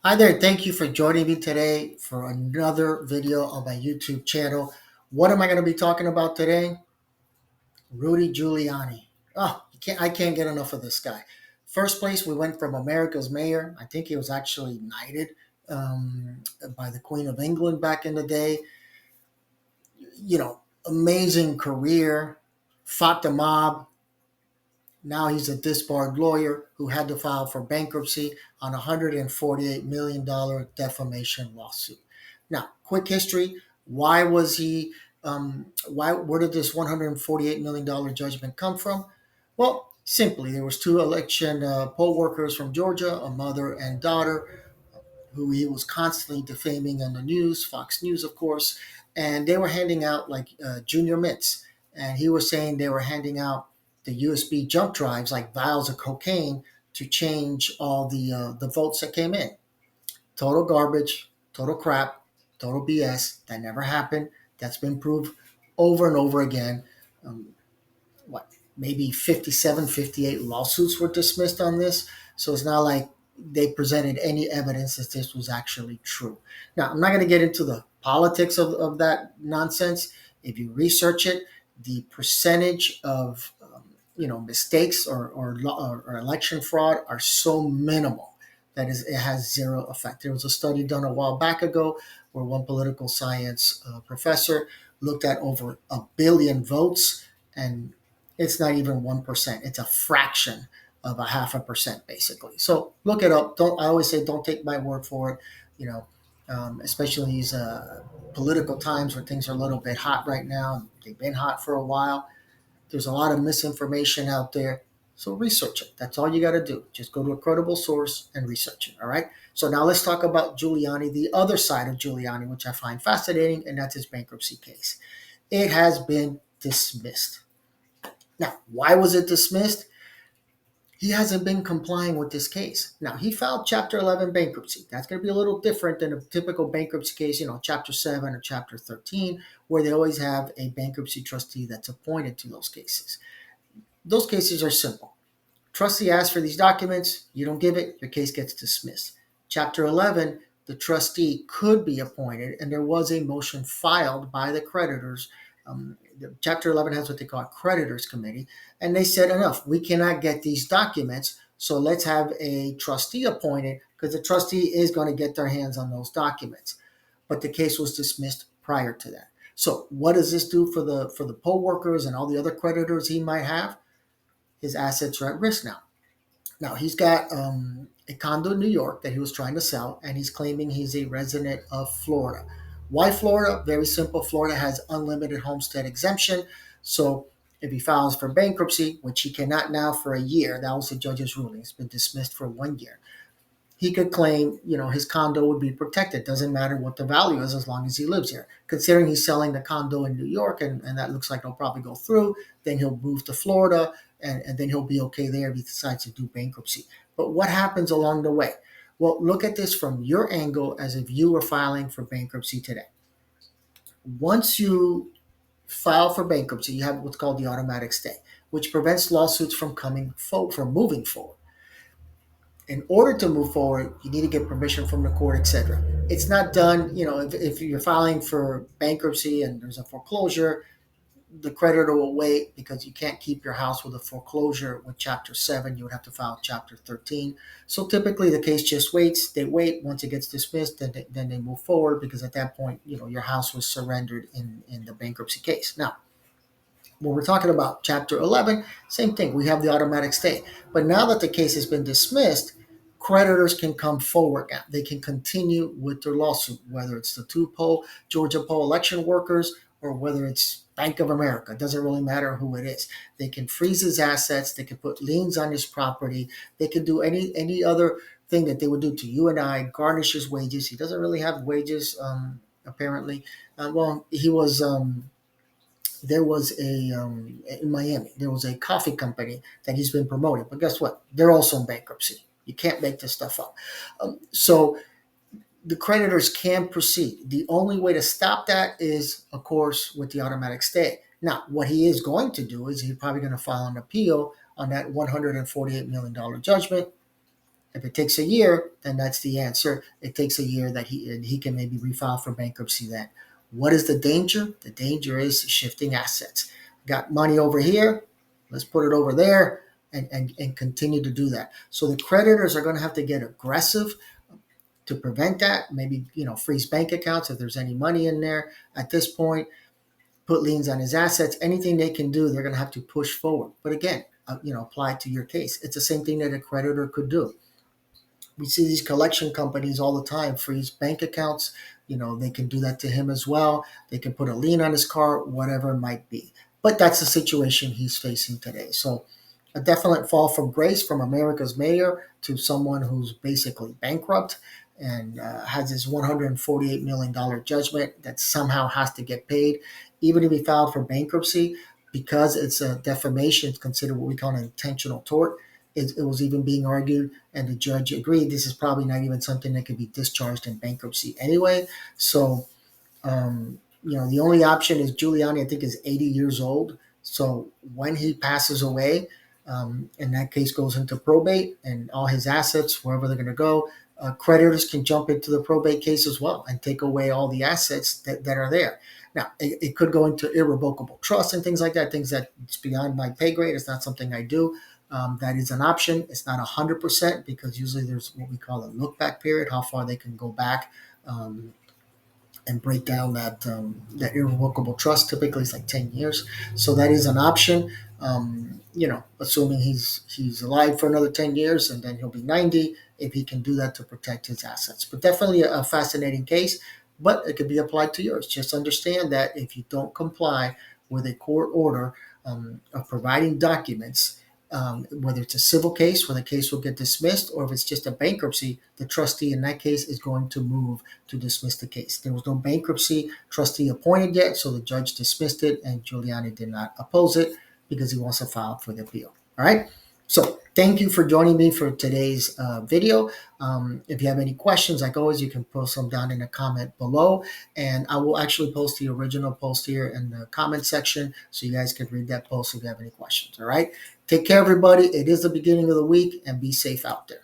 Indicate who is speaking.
Speaker 1: Hi there, thank you for joining me today for another video on my YouTube channel. What am I going to be talking about today? Rudy Giuliani. I can't get enough of this guy. First place, we went from America's mayor. I think he was actually knighted um, by the Queen of England back in the day. Amazing career, fought the mob. Now he's a disbarred lawyer who had to file for bankruptcy on a $148 million defamation lawsuit. Now, quick history. Why was he, where did this $148 million judgment come from? Well, simply, there was two election poll workers from Georgia, a mother and daughter, who he was constantly defaming on the news, Fox News, of course, and they were handing out like junior mints. And he was saying they were handing out the USB jump drives, like vials of cocaine, to change all the votes that came in. Total garbage, total crap, total BS. That never happened. That's been proved over and over again. Um, what maybe 57, 58 lawsuits were dismissed on this. So it's not like they presented any evidence that this was actually true. Now, I'm not going to get into the politics of that nonsense. If you research it, the percentage of mistakes or election fraud are so minimal that it has zero effect. There was a study done a while back ago where one political science professor looked at over a billion votes, and it's not even 1%. It's a fraction of a half a percent, basically. So look it up. Don't I always say don't take my word for it. You know, especially in these political times where things are a little bit hot right now. They've been hot for a while. There's a lot of misinformation out there. So research it. That's all you got to do. Just go to a credible source and research it. All right. So now let's talk about Giuliani, the other side of Giuliani, which I find fascinating, and that's his bankruptcy case. It has been dismissed. Now, why was it dismissed? He hasn't been complying with this case. Now, he filed Chapter 11 bankruptcy. That's going to be a little different than a typical bankruptcy case, Chapter 7 or Chapter 13, where they always have a bankruptcy trustee that's appointed to those cases. Those cases are simple. Trustee asks for these documents, you don't give it, your case gets dismissed. Chapter 11, the trustee could be appointed, and there was a motion filed by the creditors. Chapter 11 has what they call a creditors committee, and they said, enough, we cannot get these documents, so let's have a trustee appointed because the trustee is going to get their hands on those documents. But the case was dismissed prior to that. So what does this do for the poll workers and all the other creditors he might have? His assets are at risk now. Now he's got a condo in New York that he was trying to sell, and he's claiming he's a resident of Florida. Why Florida? Very simple. Florida has unlimited homestead exemption. So if he files for bankruptcy, which he cannot now for a year, that was the judge's ruling. It's been dismissed for 1 year. He could claim, his condo would be protected. Doesn't matter what the value is as long as he lives here. Considering he's selling the condo in New York and that looks like it'll probably go through, then he'll move to Florida and then he'll be okay there if he decides to do bankruptcy. But what happens along the way? Well, look at this from your angle as if you were filing for bankruptcy today. Once you file for bankruptcy, you have what's called the automatic stay, which prevents lawsuits from from moving forward. In order to move forward, you need to get permission from the court, etc. It's not done, if you're filing for bankruptcy and there's a foreclosure, the creditor will wait because you can't keep your house with a foreclosure with Chapter 7. You would have to file Chapter 13. So typically the case just waits. They wait. Once it gets dismissed, then they move forward because at that point, your house was surrendered in the bankruptcy case. Now, when we're talking about Chapter 11, same thing. We have the automatic stay. But now that the case has been dismissed, creditors can come forward now. They can continue with their lawsuit, whether it's the Georgia poll election workers or whether it's Bank of America. It doesn't really matter who it is. They can freeze his assets. They can put liens on his property. They can do any other thing that they would do to you and I, garnish his wages. He doesn't really have wages, apparently. Well, he was there was in Miami, there was a coffee company that he's been promoting. But guess what? They're also in bankruptcy. You can't make this stuff up. So the creditors can proceed. The only way to stop that is, of course, with the automatic stay. Now, what he is going to do is he's probably going to file an appeal on that $148 million judgment. If it takes a year, then that's the answer. It takes a year that he can maybe refile for bankruptcy then. What is the danger? The danger is shifting assets. Got money over here, let's put it over there, and continue to do that. So the creditors are going to have to get aggressive to prevent that. Maybe, freeze bank accounts if there's any money in there at this point, put liens on his assets. Anything they can do, they're going to have to push forward. But again, apply it to your case. It's the same thing that a creditor could do. We see these collection companies all the time freeze bank accounts. They can do that to him as well. They can put a lien on his car, whatever it might be. But that's the situation he's facing today. So a definite fall from grace from America's mayor to someone who's basically bankrupt and has this $148 million judgment that somehow has to get paid. Even if he filed for bankruptcy, because it's a defamation, it's considered what we call an intentional tort. It was even being argued, and the judge agreed this is probably not even something that could be discharged in bankruptcy anyway. So, the only option is Giuliani, I think, is 80 years old. So when he passes away, and that case goes into probate, and all his assets, wherever they're going to go, creditors can jump into the probate case as well and take away all the assets that are there. Now, it could go into irrevocable trust and things like that, things that it's beyond my pay grade. It's not something I do. That is an option. It's not 100% because usually there's what we call a look back period, how far they can go back and break down that irrevocable trust. Typically, it's like 10 years. So that is an option. Assuming he's alive for another 10 years and then he'll be 90 if he can do that to protect his assets. But definitely a fascinating case, but it could be applied to yours. Just understand that if you don't comply with a court order of providing documents, whether it's a civil case where the case will get dismissed, or if it's just a bankruptcy, the trustee in that case is going to move to dismiss the case. There was no bankruptcy trustee appointed yet, so the judge dismissed it, and Giuliani did not oppose it because he wants to file for the appeal. All right. So thank you for joining me for today's video. If you have any questions, like always, you can post them down in the comment below, and I will actually post the original post here in the comment section so you guys can read that post if you have any questions. All right. Take care, everybody. It is the beginning of the week, and be safe out there.